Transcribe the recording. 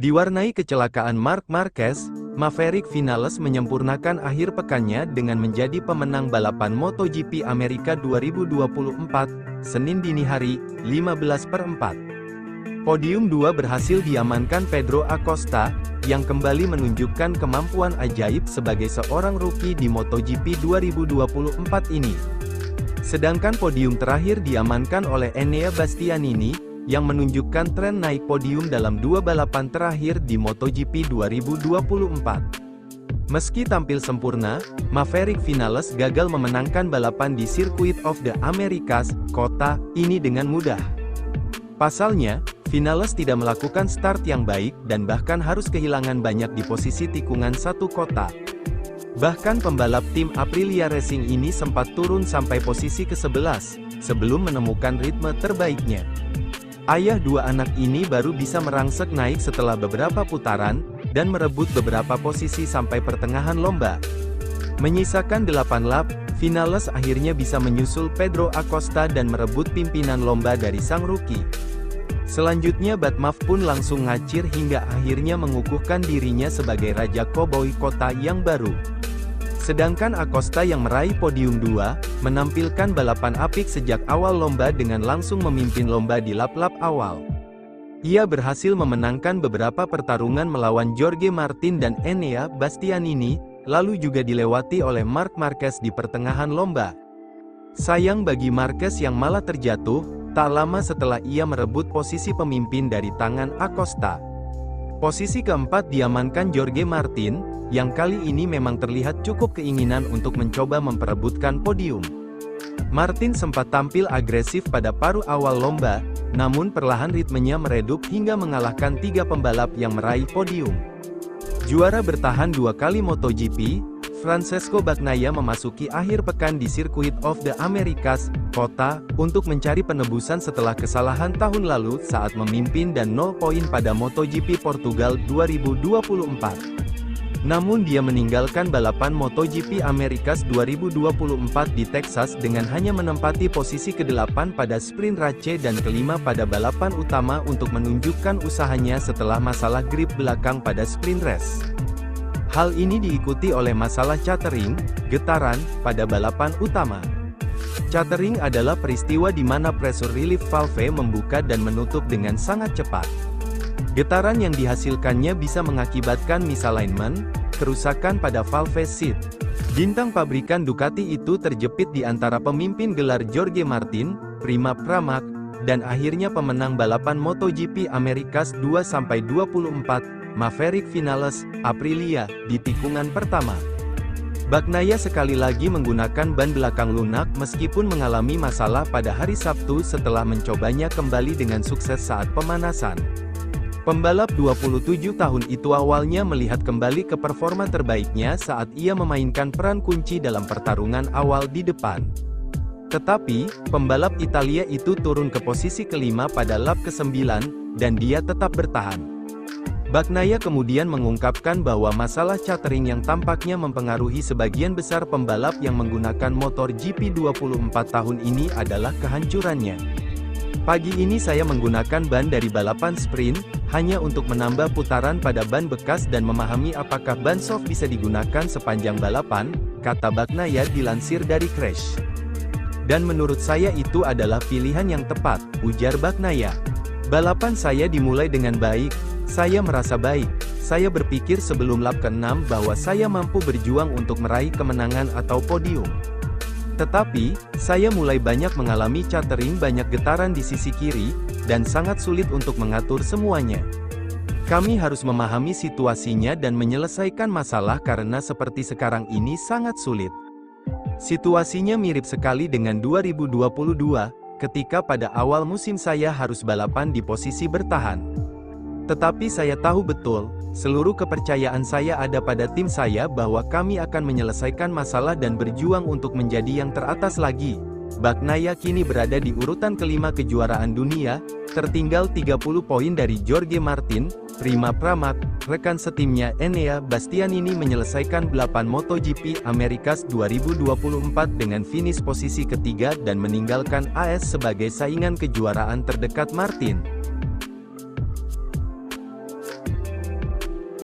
Diwarnai kecelakaan Marc Marquez, Maverick Vinales menyempurnakan akhir pekannya dengan menjadi pemenang balapan MotoGP Amerika 2024, Senin dini hari, 15/4. Podium 2 berhasil diamankan Pedro Acosta, yang kembali menunjukkan kemampuan ajaib sebagai seorang rookie di MotoGP 2024 ini. Sedangkan podium terakhir diamankan oleh Enea Bastianini, yang menunjukkan tren naik podium dalam 2 balapan terakhir di MotoGP 2024. Meski tampil sempurna, Maverick Vinales gagal memenangkan balapan di Circuit of the Americas, kota ini dengan mudah. Pasalnya, Vinales tidak melakukan start yang baik dan bahkan harus kehilangan banyak di posisi tikungan satu kota. Bahkan pembalap tim Aprilia Racing ini sempat turun sampai posisi ke-11, sebelum menemukan ritme terbaiknya. Ayah dua anak ini baru bisa merangsek naik setelah beberapa putaran, dan merebut beberapa posisi sampai pertengahan lomba. Menyisakan 8 lap, Vinales akhirnya bisa menyusul Pedro Acosta dan merebut pimpinan lomba dari sang rookie. Selanjutnya Batmaf pun langsung ngacir hingga akhirnya mengukuhkan dirinya sebagai Raja Koboi Kota yang baru. Sedangkan Acosta yang meraih podium 2, menampilkan balapan apik sejak awal lomba dengan langsung memimpin lomba di lap-lap awal. Ia berhasil memenangkan beberapa pertarungan melawan Jorge Martin dan Enea Bastianini, lalu juga dilewati oleh Marc Marquez di pertengahan lomba. Sayang bagi Marquez yang malah terjatuh, tak lama setelah ia merebut posisi pemimpin dari tangan Acosta. Posisi keempat diamankan Jorge Martin, yang kali ini memang terlihat cukup keinginan untuk mencoba memperebutkan podium. Martin sempat tampil agresif pada paruh awal lomba, namun perlahan ritmenya meredup hingga mengalahkan 3 pembalap yang meraih podium. Juara bertahan 2 kali MotoGP, Francesco Bagnaia memasuki akhir pekan di Circuit of the Americas, kota, untuk mencari penebusan setelah kesalahan tahun lalu saat memimpin dan 0 poin pada MotoGP Portugal 2024. Namun dia meninggalkan balapan MotoGP Americas 2024 di Texas dengan hanya menempati posisi ke-8 pada sprint race dan ke-5 pada balapan utama untuk menunjukkan usahanya setelah masalah grip belakang pada sprint race. Hal ini diikuti oleh masalah catering, getaran, pada balapan utama. Catering adalah peristiwa di mana pressure relief valve membuka dan menutup dengan sangat cepat. Getaran yang dihasilkannya bisa mengakibatkan misalignment, kerusakan pada valve seat. Bintang pabrikan Ducati itu terjepit di antara pemimpin gelar Jorge Martin, Prima Pramac, dan akhirnya pemenang balapan MotoGP Americas 2-24, Maverick Vinales, Aprilia, di tikungan pertama. Bagnaia sekali lagi menggunakan ban belakang lunak meskipun mengalami masalah pada hari Sabtu setelah mencobanya kembali dengan sukses saat pemanasan. Pembalap 27 tahun itu awalnya melihat kembali ke performa terbaiknya saat ia memainkan peran kunci dalam pertarungan awal di depan. Tetapi, pembalap Italia itu turun ke posisi ke-5 pada lap ke-9, dan dia tetap bertahan. Bagnaia kemudian mengungkapkan bahwa masalah catering yang tampaknya mempengaruhi sebagian besar pembalap yang menggunakan motor GP24 tahun ini adalah kehancurannya. Pagi ini saya menggunakan ban dari balapan sprint, hanya untuk menambah putaran pada ban bekas dan memahami apakah ban soft bisa digunakan sepanjang balapan, kata Bagnaia dilansir dari Crash. Dan menurut saya itu adalah pilihan yang tepat, ujar Bagnaia. Balapan saya dimulai dengan baik, saya merasa baik, saya berpikir sebelum lap ke-6 bahwa saya mampu berjuang untuk meraih kemenangan atau podium. Tetapi, saya mulai banyak mengalami catering banyak getaran di sisi kiri, dan sangat sulit untuk mengatur semuanya. Kami harus memahami situasinya dan menyelesaikan masalah karena seperti sekarang ini sangat sulit. Situasinya mirip sekali dengan 2022, ketika pada awal musim saya harus balapan di posisi bertahan. Tetapi saya tahu betul, seluruh kepercayaan saya ada pada tim saya bahwa kami akan menyelesaikan masalah dan berjuang untuk menjadi yang teratas lagi. Bagnaia kini berada di urutan ke-5 kejuaraan dunia, tertinggal 30 poin dari Jorge Martin, Prima Pramac, rekan setimnya Enea Bastianini menyelesaikan 8 MotoGP Americas 2024 dengan finish posisi ketiga dan meninggalkan AS sebagai saingan kejuaraan terdekat Martin.